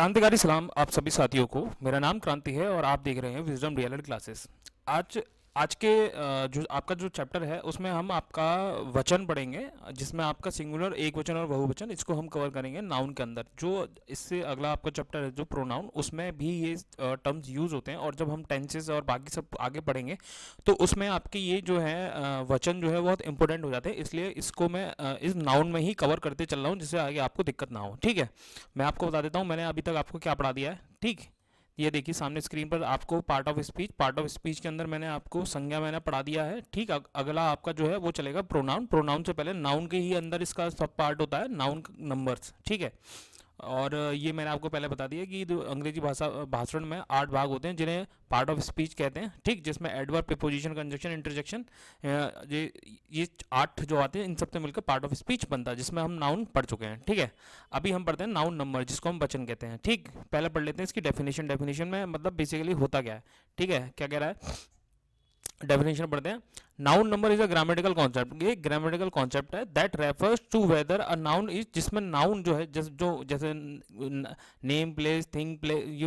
क्रांतिकारी सलाम आप सभी साथियों को। मेरा नाम क्रांति है और आप देख रहे हैं विजडम रियलिटी क्लासेस। आज आज के जो आपका जो चैप्टर है उसमें हम आपका वचन पढ़ेंगे, जिसमें आपका सिंगुलर, एक वचन और बहुवचन, इसको हम कवर करेंगे नाउन के अंदर। जो इससे अगला आपका चैप्टर है जो प्रोनाउन, उसमें भी ये टर्म्स यूज़ होते हैं। और जब हम टेंसेस और बाकी सब आगे पढ़ेंगे तो उसमें आपके ये जो है वचन जो है बहुत इंपॉर्टेंट हो जाते हैं। इसलिए इसको मैं इस नाउन में ही कवर करते चल रहा हूँ, जिससे आगे आपको दिक्कत ना हो। ठीक है, मैं आपको बता देता हूँ मैंने अभी तक आपको क्या पढ़ा दिया है। ठीक, ये देखिए सामने स्क्रीन पर आपको पार्ट ऑफ स्पीच के अंदर मैंने आपको संज्ञा मैंने पढ़ा दिया है। ठीक, अगला आपका जो है वो चलेगा प्रोनाउन। प्रोनाउन से पहले नाउन के ही अंदर इसका सब पार्ट होता है, नाउन नंबर्स। ठीक है, और ये मैंने आपको पहले बता दिया कि अंग्रेजी भाषण में 8 भाग होते हैं जिन्हें पार्ट ऑफ स्पीच कहते हैं। ठीक, जिसमें एडवर्ब, प्रीपोजिशन, कंजक्शन, इंटरजेक्शन, ये 8 जो आते हैं इन सबसे मिलकर पार्ट ऑफ स्पीच बनता है, जिसमें हम नाउन पढ़ चुके हैं। ठीक है, अभी हम पढ़ते हैं नाउन नंबर, जिसको हम वचन कहते हैं। ठीक, पहले पढ़ लेते हैं इसकी डेफिनेशन। डेफिनेशन में मतलब बेसिकली होता क्या है। ठीक है, क्या कह रहा है, डेफिनेशन पढ़ते हैं। Noun number is a grammatical concept. ये ग्रामेटिकल कॉन्सेप्ट है that refers to whether a noun is, जिसमें नाउन जो है जैसे नेम, प्लेस, थिंग,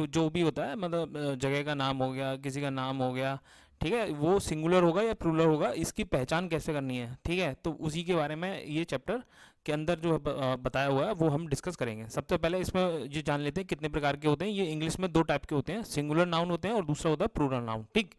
जो भी होता है, मतलब जगह का नाम हो गया, किसी का नाम हो गया, ठीक है, वो सिंगुलर होगा या प्लूरल होगा, इसकी पहचान कैसे करनी है। ठीक है, तो उसी के बारे में ये चैप्टर के अंदर जो बताया हुआ है वो हम डिस्कस करेंगे। सबसे पहले इसमें ये जान लेते हैं कितने प्रकार के होते हैं। ये इंग्लिश में 2 टाइप के होते हैं, सिंगुलर नाउन होते हैं और दूसरा होता है प्लूरल नाउन। ठीक,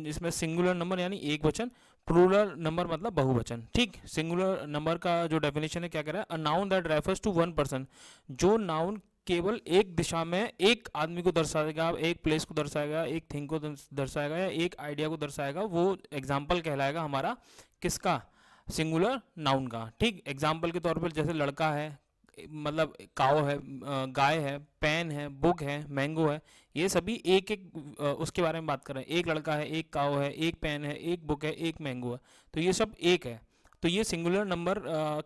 इसमें सिंगुलर नंबर यानी एक वचन, प्लूरल नंबर मतलब बहुवचन। ठीक, सिंगुलर नंबर का जो डेफिनेशन है क्या कह रहा है, a noun that refers to one person, जो नाउन केवल एक दिशा में एक आदमी को दर्शाएगा, एक प्लेस को दर्शाएगा, एक थिंग को दर्शाएगा या एक आइडिया को दर्शाएगा, वो एग्जाम्पल कहलाएगा हमारा किसका, सिंगुलर नाउन का। ठीक, एग्जाम्पल के तौर पर जैसे लड़का है, मतलब काव है, गाय है, पेन है, बुक है, मैंगो है, ये सभी एक एक उसके बारे में बात कर रहे हैं। एक लड़का है, एक काव है, एक पेन है, एक बुक है, एक मैंगो है, तो ये सब एक है। तो ये सिंगुलर नंबर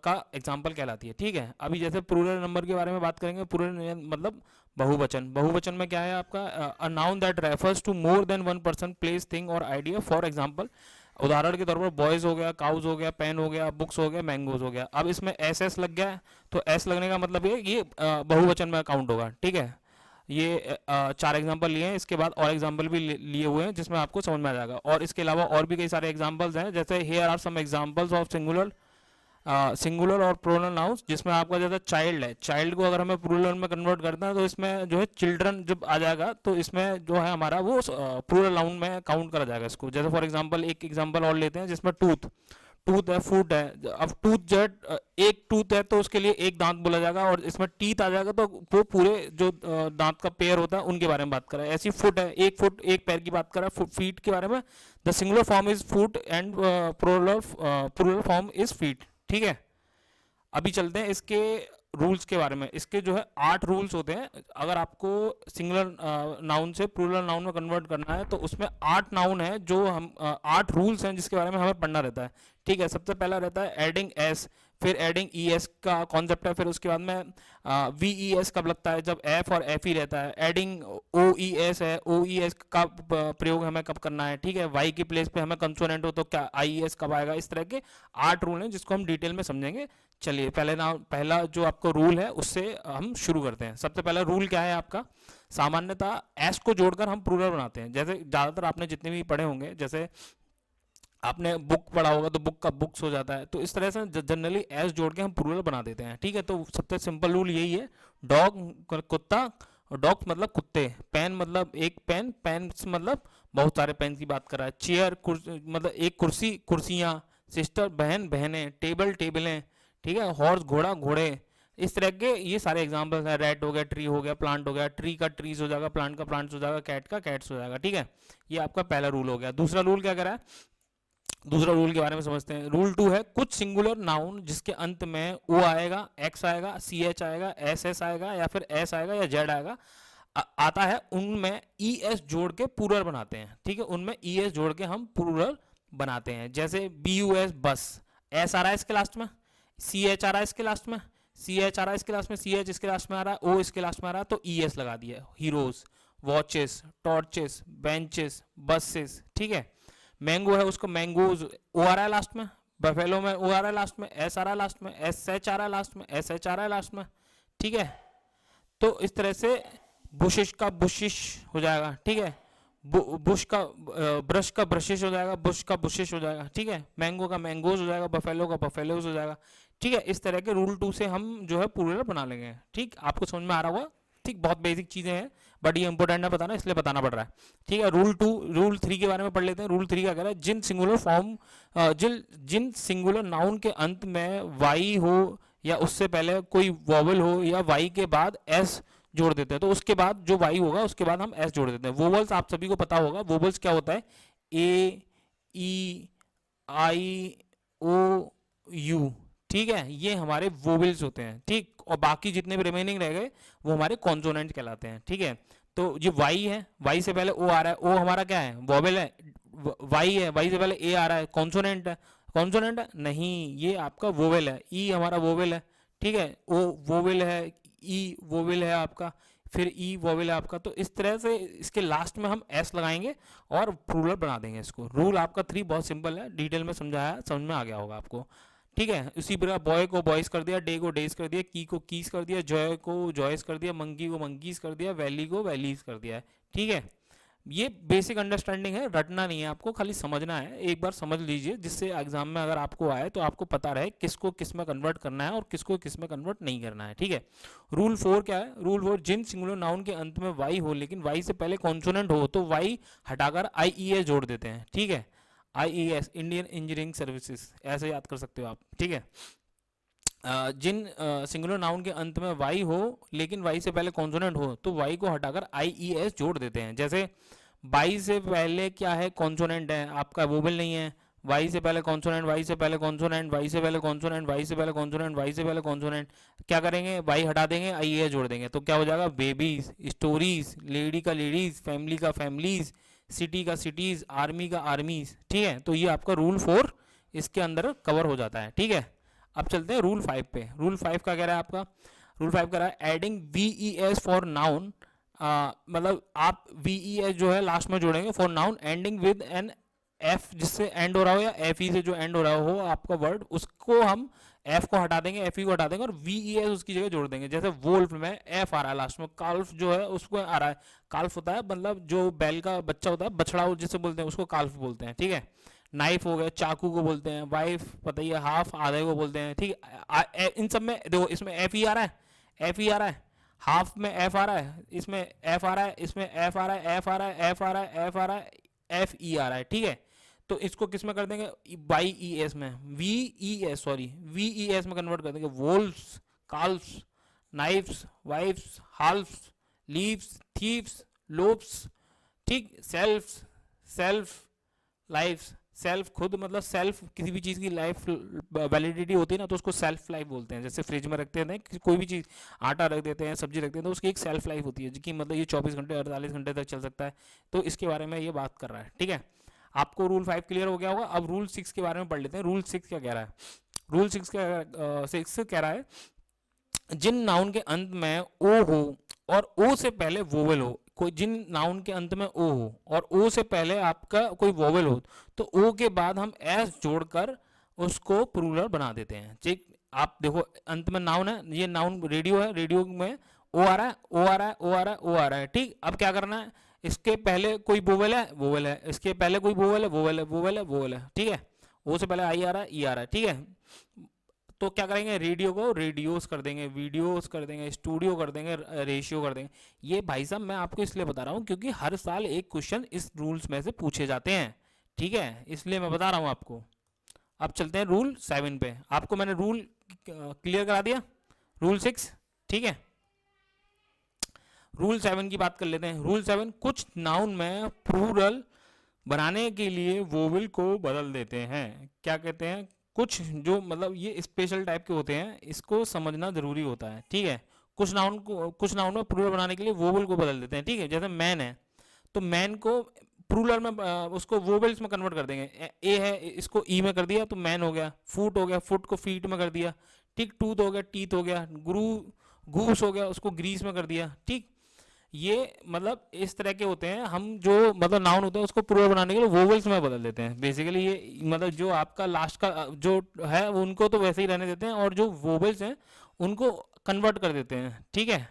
का एग्जाम्पल कहलाती है। ठीक है, अभी जैसे प्लूरल नंबर के बारे में बात करेंगे। प्लूरल मतलब बहुवचन। बहुवचन में क्या है आपका, a noun that refers to more than one person, place, thing और आइडिया। फॉर एग्जाम्पल, उदाहरण के तौर पर बॉयज हो गया, काउज हो गया, पेन हो गया, बुक्स हो गया, मैंगोज हो गया। अब इसमें एस एस लग गया है, तो एस लगने का मतलब ये बहुवचन में काउंट होगा। ठीक है, ये 4 एग्जांपल लिए हैं, इसके बाद और एग्जांपल भी लिए हुए हैं जिसमें आपको समझ में आ जाएगा। और इसके अलावा और भी कई सारे एग्जांपल्स हैं, जैसे here are some examples of singular और प्लूरल नाउन्स, जिसमें आपका जैसे चाइल्ड है, चाइल्ड को अगर हमें प्लूरल में कन्वर्ट करते हैं तो इसमें जो है चिल्ड्रन जब आ जाएगा तो इसमें जो है हमारा वो प्लूरल नाउन में काउंट करा जाएगा इसको। जैसे फॉर एग्जांपल एक एग्जांपल और लेते हैं, जिसमें टूथ, टूथ है, फूट है। अब टूथ जो है, एक टूथ है तो उसके लिए एक दांत बोला जाएगा, और इसमें टीथ आ जाएगा तो वो पूरे जो दांत का पेयर होता है उनके बारे में बात कर रहा है। ऐसी फुट है, एक फुट एक पैर की बात कर रहा है, फीट के बारे में। The singular form is foot and plural form is feet. ठीक है, अभी चलते हैं इसके रूल्स के बारे में। इसके जो है 8 रूल्स होते हैं। अगर आपको सिंगुलर नाउन से प्लूरल नाउन में कन्वर्ट करना है तो उसमें 8 नाउन है, जो हम 8 रूल्स हैं जिसके बारे में हमें पढ़ना रहता है। ठीक है, सबसे पहला रहता है एडिंग एस, फिर एडिंग ई एस का कॉन्सेप्ट है। फिर उसके बाद में वी ई एस कब लगता है, जब एफ और एफ ही रहता है। एडिंग ओ ई एस है, ओ ई एस का प्रयोग हमें कब करना है। ठीक है, वाई की प्लेस पे हमें कंसोनेंट हो तो क्या आई एस कब आएगा। इस तरह के 8 रूल हैं जिसको हम डिटेल में समझेंगे। चलिए पहला जो आपको रूल है उससे हम शुरू करते हैं। सबसे पहला रूल क्या है आपका, सामान्यतः एस को जोड़कर हम प्लूरल बनाते हैं। जैसे ज़्यादातर आपने जितने भी पढ़े होंगे, जैसे आपने बुक पढ़ा होगा तो बुक का बुक्स हो जाता है, तो इस तरह से जनरली एस जोड़ के हम प्लूरल बना देते हैं। ठीक है, तो सबसे सिंपल रूल यही है। डॉग कुत्ता, डॉग मतलब कुत्ते, पेन मतलब एक पेन, पेन मतलब बहुत सारे पेन की बात कर रहा है। चेयर मतलब एक कुर्सी, कुर्सियाँ। सिस्टर बहन, बहनें। टेबल टेबलें। ठीक है, हॉर्स घोड़ा, घोड़े। इस तरह के ये सारे एग्जांपल्स हैं। रेट हो गया, ट्री हो गया, प्लांट हो गया, ट्री का ट्रीज हो जाएगा, प्लांट का प्लांट्स हो जाएगा, कैट का कैट्स हो जाएगा। ठीक है, ये आपका पहला रूल हो गया। दूसरा रूल क्या कह रहा है, दूसरा रूल के बारे में समझते हैं। रूल 2 है, कुछ सिंगुलर नाउन जिसके अंत में ओ आएगा, एक्स आएगा, सी एच आएगा, एस एस आएगा या फिर एस आएगा या जेड आएगा आता है, उनमें ई एस जोड़ के प्लूरल बनाते हैं। ठीक है, उनमें ई एस जोड़ के हम प्लूरल बनाते हैं। जैसे B U S bus, S आ रहा है इसके लास्ट में, सी एच आ रहा है इसके लास्ट में, सी एच आ रहा है इसके लास्ट में, सी एच इसके लास्ट में आ रहा है, ओ इसके लास्ट में आ रहा है, तो ई एस लगा दिया। Heroes, watches, torches, benches, buses. ठीक है, मैंगो है उसको मैंगोज, ओ आ रहा है लास्ट में। बफेलो में ओ आ रहा है लास्ट में, एस आ रहा है लास्ट में, एस एच आ रहा है लास्ट में, एस एच आ रहा है लास्ट में। ठीक है, तो इस तरह से बुशिश का बुशिश हो जाएगा, ठीक है। बुश का ब्रश का ब्रशिश हो जाएगा, बुश का बुशिश हो जाएगा, ठीक है। मैंगो का मैंगोज हो जाएगा, बफेलो का बफेलोज हो जाएगा, ठीक है। इस तरह के रूल 2 से हम जो है प्लूरल बना लेंगे, ठीक। आपको समझ में आ रहा होगा, ठीक। बहुत बेसिक चीज़ें हैं बट ये इंपॉर्टेंट है बताना, इसलिए बताना पड़ रहा है, ठीक है। रूल 3 के बारे में पढ़ लेते हैं। रूल 3 क्या कह रहा है, जिन सिंगुलर फॉर्म जिन सिंगुलर नाउन के अंत में वाई हो या उससे पहले कोई वॉवल हो या वाई के बाद एस जोड़ देते हैं, तो उसके बाद जो वाई होगा उसके बाद हम एस जोड़ देते हैं। वोवल्स आप सभी को पता होगा, वोवल्स क्या होता है, ए, ई, आई, ओ, यू, ठीक है। ये हमारे वोवल्स होते हैं, ठीक। और बाकी जितने भी रिमेनिंग रह गए वो हमारे कॉन्सोनेंट कहलाते हैं, ठीक है। तो ये वाई है, वाई से पहले ओ आ रहा है, ओ हमारा क्या है, वोवल है। वाई है, वाई से पहले ए आ रहा है, कॉन्सोनेंट है। कॉन्सोनेंट है नहीं, ये आपका वोवेल है। ई हमारा वोवेल है, ठीक है। ओ वोवेल है, ई वोवेल है आपका, फिर ई वोवेल है आपका। तो इस तरह से इसके लास्ट में हम एस लगाएंगे और प्लूरल बना देंगे इसको। रूल आपका 3 बहुत सिंपल है, डिटेल में समझाया, समझ में आ गया होगा आपको, ठीक है। उसी प्रकार बॉय को बॉयज कर दिया, डे को डेज कर दिया, की को कीज कर दिया, जॉय को जॉयस कर दिया, मंकी को मंकीज कर दिया, वैली को वैलीज कर दिया है, ठीक है। ये बेसिक अंडरस्टैंडिंग है, रटना नहीं है आपको, खाली समझना है। एक बार समझ लीजिए जिससे एग्जाम में अगर आपको आए तो आपको पता रहे किसको किस में कन्वर्ट करना है और किसको किस में कन्वर्ट नहीं करना है, ठीक है। रूल 4 क्या है, रूल 4, जिन सिंगुलर नाउन के अंत में वाई हो लेकिन वाई से पहले कॉन्सोनेंट हो तो वाई हटाकर आई ई एस जोड़ देते हैं, ठीक है। I E S, Indian engineering services, ऐसे याद कर सकते हो आप, ठीक है। जिन सिंगुलर नाउन के अंत में वाई हो लेकिन वाई से पहले कॉन्सोनेंट हो तो वाई को हटाकर आई ई एस जोड़ देते हैं। जैसे वाई से पहले क्या है, कॉन्सोनेंट है आपका, वोवेल नहीं है। वाई से पहले कॉन्सोनेंट, वाई से पहले कॉन्सोनेंट, वाई से पहले कॉन्सोनेंट, वाई से पहले कॉन्सोनेंट, वाई से पहले कॉन्सोनेंट, क्या करेंगे, वाई हटा देंगे, आई ए जोड़ देंगे, तो क्या हो जाएगा, बेबीज, स्टोरीज, लेडी का लेडीज, फैमिली का फैमिलीज, सिटी का सिटीज, आर्मी का आर्मीज, ठीक है। तो ये आपका रूल 4 इसके अंदर कवर हो जाता है, ठीक है। अब चलते हैं रूल 5 पे। रूल 5 का कह रहा है आपका, रूल 5 कह रहा है adding we E S for noun, मतलब आप वी ई एस जो है लास्ट में जोड़ेंगे for noun ending with an F, जिससे एंड हो रहा हो या एफ ई से जो एंड हो रहा हो आपका वर्ड, उसको हम एफ को हटा देंगे, एफ ई को हटा देंगे और वी ई एस उसकी जगह जोड़ देंगे। जैसे वोल्फ में एफ आ रहा है लास्ट में, काल्फ जो है उसको आ रहा है, काल्फ होता है मतलब जो बैल का बच्चा होता है, बछड़ा जिसे बोलते हैं उसको काल्फ बोलते हैं, ठीक है। नाइफ हो गया, चाकू को बोलते हैं, वाइफ पता ही है, हाफ आधे को बोलते हैं, ठीक है। इन सब में देखो, इसमें एफ ई आ रहा है, एफ ई आ रहा है, हाफ में एफ आ रहा है, इसमें एफ आ रहा है, इसमें एफ आ रहा है, एफ आ रहा है, एफ आ रहा है, एफ आ रहा है, एफ ई आ रहा है, ठीक है। तो इसको किस में कर देंगे, वाई ई एस में, V E S, sorry V E S में कन्वर्ट कर देंगे। Wolfs, calfs, knifes, wifes, halfs, leaves, thieves, loaves, ठीक। सेल्फ, सेल्फ, लाइफ, सेल्फ खुद, मतलब सेल्फ किसी भी चीज़ की लाइफ वैलिडिटी होती है ना, तो उसको सेल्फ लाइफ बोलते हैं। जैसे फ्रिज में रखते हैं कोई भी चीज़, आटा रख देते हैं, सब्जी रखते हैं, तो उसकी एक सेल्फ लाइफ होती है जिसकी मतलब ये 24 घंटे 48 घंटे तक चल सकता है। तो इसके बारे में ये बात कर रहा है, ठीक है। आपको रूल 5 क्लियर हो गया होगा। अब रूल 6 के बारे में पढ़ लेते हैं। रूल 6 क्या कह रहा है, रूल 6 कह रहा है जिन नाउन के अंत में ओ हो और ओ से पहले वोवेल हो, कोई जिन नाउन के अंत में ओ हो और ओ से पहले आपका कोई वोवेल हो तो ओ के बाद हम एस जोड़कर उसको प्लूरल बना देते हैं, ठीक। आप देखो अंत में नाउन है, ये नाउन रेडियो है, रेडियो में ओ आ रहा है, ओ आ रहा है, ओ आ रहा है, ओ आ रहा है, ठीक। अब क्या करना है, इसके पहले कोई वोवेल है, वोवेल है, इसके पहले कोई वोवेल है, वोवेल है, वोवेल है, वोवेल है, ठीक है। ओ से पहले आई आ रहा है, ई आ रहा है, ठीक है। तो क्या करेंगे, रेडियो को रेडियोस कर देंगे, वीडियोस कर देंगे, स्टूडियो कर देंगे, रेशियो कर देंगे। ये भाई साहब मैं आपको इसलिए बता रहा हूँ क्योंकि हर साल एक क्वेश्चन इस रूल्स में से पूछे जाते हैं, ठीक है, इसलिए मैं बता रहा हूँ आपको। अब चलते हैं रूल 7 पे। आपको मैंने रूल क्लियर करा दिया, रूल 6, ठीक है। रूल 7 की बात कर लेते हैं। रूल 7, कुछ नाउन में प्लूरल बनाने के लिए वोवेल को बदल देते हैं। क्या कहते हैं, कुछ जो मतलब ये स्पेशल टाइप के होते हैं, इसको समझना जरूरी होता है, ठीक है। कुछ नाउन में प्लूरल बनाने के लिए वोवेल को बदल देते हैं, ठीक है। जैसे मैन है तो मैन को प्लूरल में उसको वोवेल्स में कन्वर्ट कर देंगे। ए है, इसको ई में कर दिया तो मैन हो गया। फूट हो गया, फुट को फीट में कर दिया, ठीक। टूथ हो गया, टीथ हो गया। घूस हो गया, उसको ग्रीस में कर दिया, ठीक। ये मतलब इस तरह के होते हैं, हम जो मतलब नाउन होते हैं उसको प्लूरल बनाने के लिए वोवेल्स में बदल देते हैं बेसिकली। ये मतलब जो आपका लास्ट का जो है उनको तो वैसे ही रहने देते हैं और जो वोवेल्स हैं उनको कन्वर्ट कर देते हैं, ठीक है।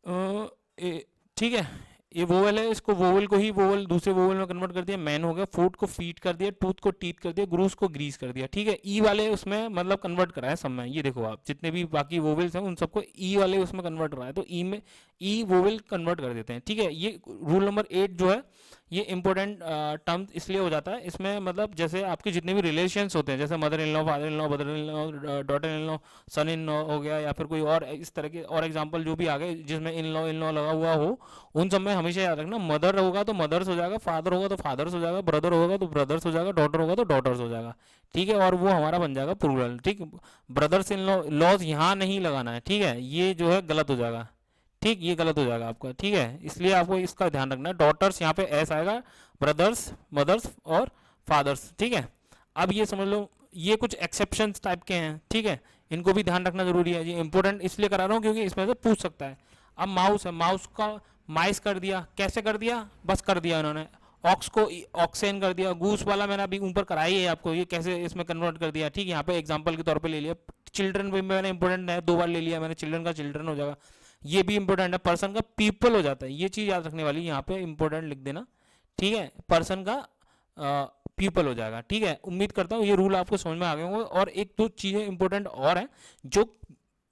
ठीक है, ये वोवल है, इसको वोवल को ही वोवल दूसरे वोवल में कन्वर्ट कर दिया, मैन हो गया, फूट को फीट कर दिया, टूथ को टीथ कर दिया, ग्रूस को ग्रीस कर दिया। ठीक है, ई वाले उसमें मतलब कन्वर्ट करा है सब में, ये देखो आप जितने भी बाकी वोवल्स हैं उन सबको ई वाले उसमें कन्वर्ट करा है, तो ई में ई वोवल कन्वर्ट कर देते हैं। ठीक है, ये रूल नंबर 8 जो है ये इंपॉर्टेंट टर्म इसलिए हो जाता है, इसमें मतलब जैसे आपके जितने भी रिलेशंस होते हैं, जैसे mother in law, father in law, brother in law, daughter in law, son in law हो गया, या फिर कोई और इस तरह के और एग्जांपल जो भी आ गए जिसमें इन लॉ लगा हुआ हो, उन सब में हमेशा याद रखना मदर होगा तो मदर्स हो जाएगा, फादर होगा तो फादर्स हो जाएगा, ब्रदर होगा तो ब्रदर्स हो जाएगा, डॉटर होगा तो डॉटर्स हो जाएगा। ठीक है, और वो हमारा बन जाएगा प्लूरल। ठीक, ब्रदर्स इन लॉ लॉज यहाँ नहीं लगाना है। ठीक है, ये जो है गलत हो जाएगा। ठीक, ये गलत हो जाएगा आपका। ठीक है, इसलिए आपको इसका ध्यान रखना है। डॉटर्स यहाँ पे एस आएगा, ब्रदर्स, मदर्स और फादर्स। ठीक है, अब ये समझ लो ये कुछ एक्सेप्शंस टाइप के हैं। ठीक है, इनको भी ध्यान रखना जरूरी है। ये इंपॉर्टेंट इसलिए करा रहा हूँ क्योंकि इसमें से पूछ सकता है। अब माउस है, माउस का माइस कर दिया, कैसे कर दिया, बस कर दिया उन्होंने। ऑक्स को ऑक्सेन कर दिया, गूस वाला मैंने अभी ऊपर कराई है आपको, ये कैसे इसमें कन्वर्ट कर दिया। ठीक है, यहाँ पे एग्जांपल के तौर पे ले लिया। चिल्ड्रन भी मैंने इंपॉर्टेंट है, 2 बार ले लिया मैंने, चिल्ड्रन का चिल्ड्रन हो जाएगा, ये भी इंपॉर्टेंट है। पर्सन का पीपल हो जाता है, ये चीज याद रखने वाली, यहाँ पे इंपॉर्टेंट लिख देना। ठीक है, पर्सन का पीपल हो जाएगा। ठीक है, उम्मीद करता हूँ ये रूल आपको समझ में आ गए होंगे। और एक दो चीजें इंपॉर्टेंट और हैं जो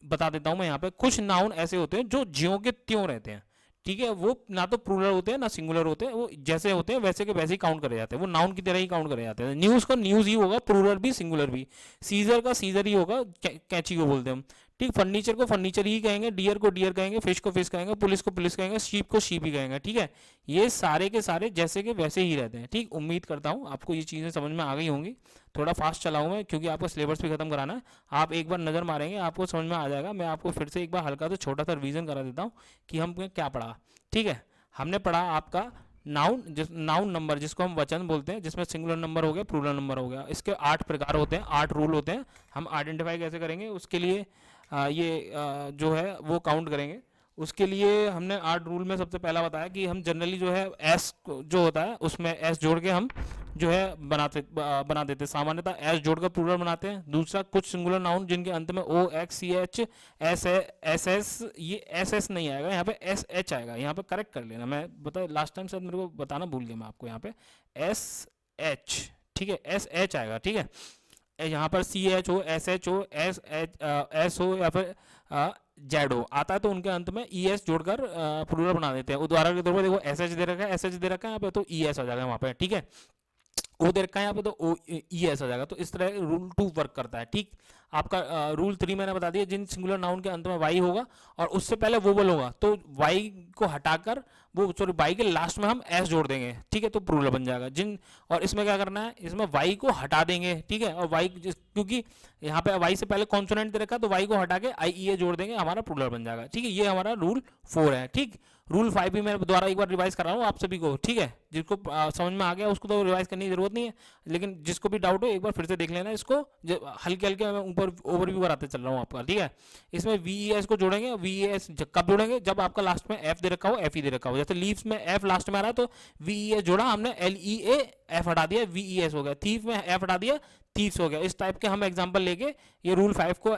बता देता हूं मैं यहाँ पे। कुछ नाउन ऐसे होते हैं जो ज्यों के त्यों रहते हैं। ठीक है, वो ना तो प्लूरल होते हैं ना सिंगुलर होते हैं, वो जैसे होते हैं वैसे के वैसे ही काउंट करे जाते हैं, वो नाउन की तरह ही काउंट करे जाते हैं। न्यूज़ का न्यूज़ ही होगा, प्लूरल भी सिंगुलर भी। सीजर का सीजर ही होगा, कैंची को बोलते हैं हम। ठीक, फर्नीचर को फर्नीचर ही कहेंगे, डियर को डियर कहेंगे, फिश को फिश कहेंगे, पुलिस को पुलिस कहेंगे, शीप को शीप ही कहेंगे। ठीक है, ये सारे के सारे जैसे के वैसे ही रहते हैं। ठीक, उम्मीद करता हूँ आपको ये चीज़ें समझ में आ गई होंगी। थोड़ा फास्ट चलाऊँ मैं क्योंकि आपको सिलेबस भी खत्म कराना है। आप एक बार नज़र मारेंगे आपको समझ में आ जाएगा। मैं आपको फिर से एक बार हल्का तो छोटा सा रिवीजन करा देता हूँ कि हम क्या पढ़ा। ठीक है, हमने पढ़ा आपका नाउन, नाउन नंबर जिसको हम वचन बोलते हैं, जिसमें सिंगुलर नंबर हो गया, प्लूरल नंबर हो गया। इसके 8 प्रकार होते हैं, 8 रूल होते हैं। हम आइडेंटिफाई कैसे करेंगे उसके लिए जो है वो काउंट करेंगे। उसके लिए हमने 8 रूल में सबसे पहला बताया कि हम जनरली जो है एस जो होता है उसमें एस जोड़ के हम जो है बना देते हैं। सामान्यतः एस जोड़कर प्लूरल बनाते हैं। दूसरा, कुछ सिंगुलर नाउन जिनके अंत में O X C H S S, ये एस एस नहीं आएगा, यहाँ पे एस एच आएगा। यहाँ पे करेक्ट कर लेना, मैं बता लास्ट टाइम शायद मेरे को बताना भूल गया मैं आपको। यहाँ पे एस एच, ठीक है, एस एच आएगा। ठीक है, यहाँ पर सी एच हो, एस एच हो, एस हो, या फिर जेड हो आता है तो उनके अंत में ई एस जोड़कर प्लूरल बना देते हैं। उदाहरण के तौर पर देखो एस एच दे रखा है, एस एच दे रखा है यहाँ पे, तो ई एस आ जाएगा वहाँ पे। ठीक है, ओ दे रखा है यहाँ पे तो ओ ई एस आ जाएगा। तो इस तरह रूल 2 वर्क करता है। ठीक, आपका रूल 3 मैंने बता दिया, जिन सिंगुलर नाउन के अंत में वाई होगा और उससे पहले वोवल होगा तो वाई को हटाकर वो सॉरी वाई के लास्ट में हम एस जोड़ देंगे। ठीक है, तो प्लूरल बन जाएगा। जिन और इसमें क्या करना है, इसमें वाई को हटा देंगे। ठीक है, और वाई क्योंकि यहाँ पे वाई से पहले कॉन्सोनेंट दे रखा है तो वाई को हटा के आई ई ए जोड़ देंगे, हमारा प्लूरल बन जाएगा। ठीक है, ये हमारा रूल 4 है। ठीक, रूल 5 भी मैं दोबारा एक बार रिवाइज कर रहा हूँ आप सभी को। ठीक है, जिसको समझ में आ गया उसको तो रिवाइज करने की जरूरत नहीं है, लेकिन जिसको भी डाउट हो एक बार फिर से देख लेना इसको। हल्के हल्के मैं ऊपर ओवरव्यू कराते चल रहा हूँ आपका। ठीक है, इसमें वी ई एस को जोड़ेंगे। वी ई एस कब जोड़ेंगे, जब आपका लास्ट में एफ दे रखा हो, एफ ई दे रखा हो। जैसे लीव्स में एफ लास्ट में आ रहा है तो वी ई एस जोड़ा हमने, एल ई ए एफ हटा दिया, वी ई एस हो गया। थीफ में एफ हटा दिया, थीव्स हो गया। इस टाइप के हम एग्जांपल लेके ये रूल 5 को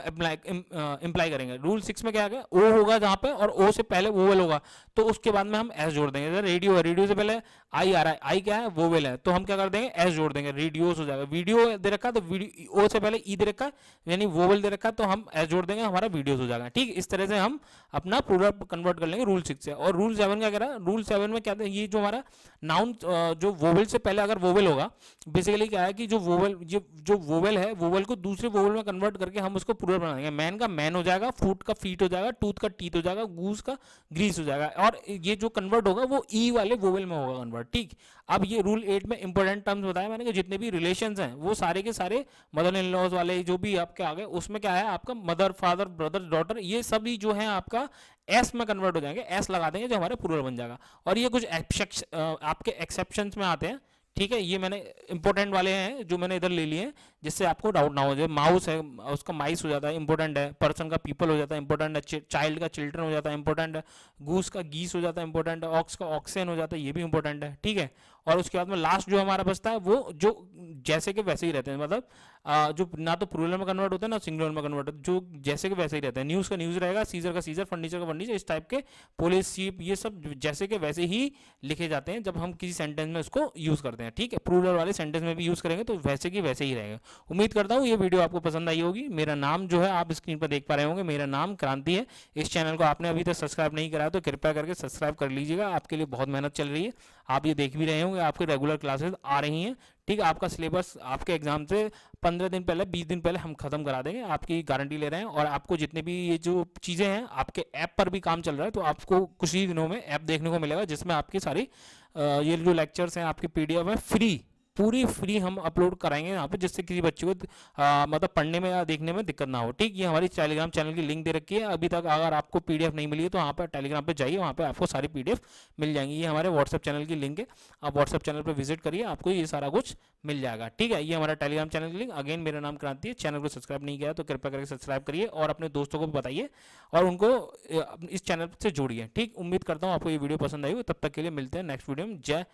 इम्प्लाई करेंगे। रूल 6 में क्या है, ओ होगा जहां पे और ओ से पहले वोवेल होगा तो उसके बाद में हम एस जोड़ देंगे। जैसे रेडियो है, रेडियो से पहले आई आ रहा है, आई क्या है, वोवेल है, तो हम क्या कर देंगे, एस जोड़ देंगे, रेडियोस हो जाएगा। वीडियो दे रखा है तो वीडियो ओ से पहले ई दे रखा है यानी वोवेल दे रखा है तो हम एस जोड़ देंगे, हमारा वीडियोस हो जाएगा। ठीक, इस तरह से हम अपना पूरा कन्वर्ट कर लेंगे रूल 6 से। और रूल 7 क्या कह रहा है, रूल 7 में क्या था, ये जो हमारा नाउन जो वोवेल से पहले अगर वोवेल होगा, बेसिकली क्या है कि जो वोवेल है, वोवेल को दूसरे वोवेल में कन्वर्ट करके हम उसको प्लूरल बना देंगे। मैन का मैन हो जाएगा, फूट का फीट हो जाएगा, टूथ का टीथ हो जाएगा, गूस का ग्रीस हो जाएगा। और ये जो कन्वर्ट होगा वो ई वाले वोवेल में होगा कन्वर्ट। ठीक, अब ये रूल 8 में इंपॉर्टेंट टर्म्स बताया मैंने कि जितने भी रिलेशंस हैं वो सारे के सारे मदर इन लॉज वाले जो भी आपके आ गए उसमें क्या है, आपका मदर फादर ब्रदर डॉटर, ये सभी जो है आपका एस में कन्वर्ट हो जाएंगे। एस लगा देंगे जो हमारे प्लूरल बन जाएगा। और ये कुछ आपके एक्सेप्शंस में आते हैं। ठीक है, ये मैंने इंपॉर्टेंट वाले हैं जो मैंने इधर ले लिए हैं। जिससे आपको डाउट ना हो जाए। माउस है उसका माइस हो जाता है, इंपॉर्टेंट है। पर्सन का पीपल हो जाता है, इंपॉर्टेंट है। चाइल्ड का चिल्ड्रन हो जाता है, इंपॉर्टेंट है। गूस का गीस हो जाता है, इंपॉर्टेंट है। ऑक्स का ऑक्सेन हो जाता है, ये भी इंपॉर्टेंट है, ठीक है। और उसके बाद में लास्ट जो हमारा बचता है वो जो जैसे के वैसे ही रहते हैं, मतलब जो ना तो प्लूरल में कन्वर्ट होते हैं ना सिंगुलर में कन्वर्ट होते हैं, जो जैसे के वैसे ही रहते हैं। न्यूज़ का न्यूज़ रहेगा, सीजर का सीजर, फर्नीचर का फर्नीचर, इस टाइप के। पुलिस, शीप, ये सब जैसे के वैसे ही लिखे जाते हैं जब हम किसी सेंटेंस में उसको यूज़ करते हैं, ठीक है। प्लूरल वाले सेंटेंस में भी यूज़ करेंगे तो वैसे की वैसे ही रहेगा। उम्मीद करता हूँ ये वीडियो आपको पसंद आई होगी। मेरा नाम जो है आप स्क्रीन पर देख पा रहे होंगे, मेरा नाम क्रांति है। इस चैनल को आपने अभी तक सब्सक्राइब नहीं करा तो कृपया करके सब्सक्राइब कर लीजिएगा। आपके लिए बहुत मेहनत चल रही है, आप ये देख भी रहे होंगे, आपके रेगुलर क्लासेस आ रही हैं, ठीक है। आपका सिलेबस आपके एग्जाम से 15 दिन पहले, 20 दिन पहले हम खत्म करा देंगे, आपकी गारंटी ले रहे हैं। और आपको जितने भी ये जो चीज़ें हैं, आपके ऐप पर भी काम चल रहा है, तो आपको कुछ ही दिनों में ऐप देखने को मिलेगा जिसमें आपकी सारी ये जो लेक्चर्स हैं आपकी पीडीएफ है, फ्री, पूरी फ्री हम अपलोड कराएंगे यहाँ पे, जिससे किसी बच्चे को मतलब पढ़ने में या देखने में दिक्कत ना हो, ठीक। ये हमारी टेलीग्राम चैनल की लिंक दे रखी है अभी तक। अगर आपको पीडीएफ नहीं मिली है तो वहाँ पर टेलीग्राम पे जाइए, वहाँ पे आपको सारी पीडीएफ मिल जाएंगी। ये हमारे व्हाट्सएप चैनल की लिंक है, आप व्हाट्सएप चैनल पर विजिट करिए, आपको ये सारा कुछ मिल जाएगा, ठीक है। ये हमारा टेलीग्राम चैनल की लिंक। अगेन मेरा नाम क्रांति है। चैनल को सब्सक्राइब नहीं किया तो कृपया करके सब्सक्राइब करिए और अपने दोस्तों को भी बताइए और उनको इस चैनल से जोड़िए, ठीक। उम्मीद करता हूँ आपको ये वीडियो पसंद आई हो। तब तक के लिए मिलते हैं नेक्स्ट वीडियो में। जय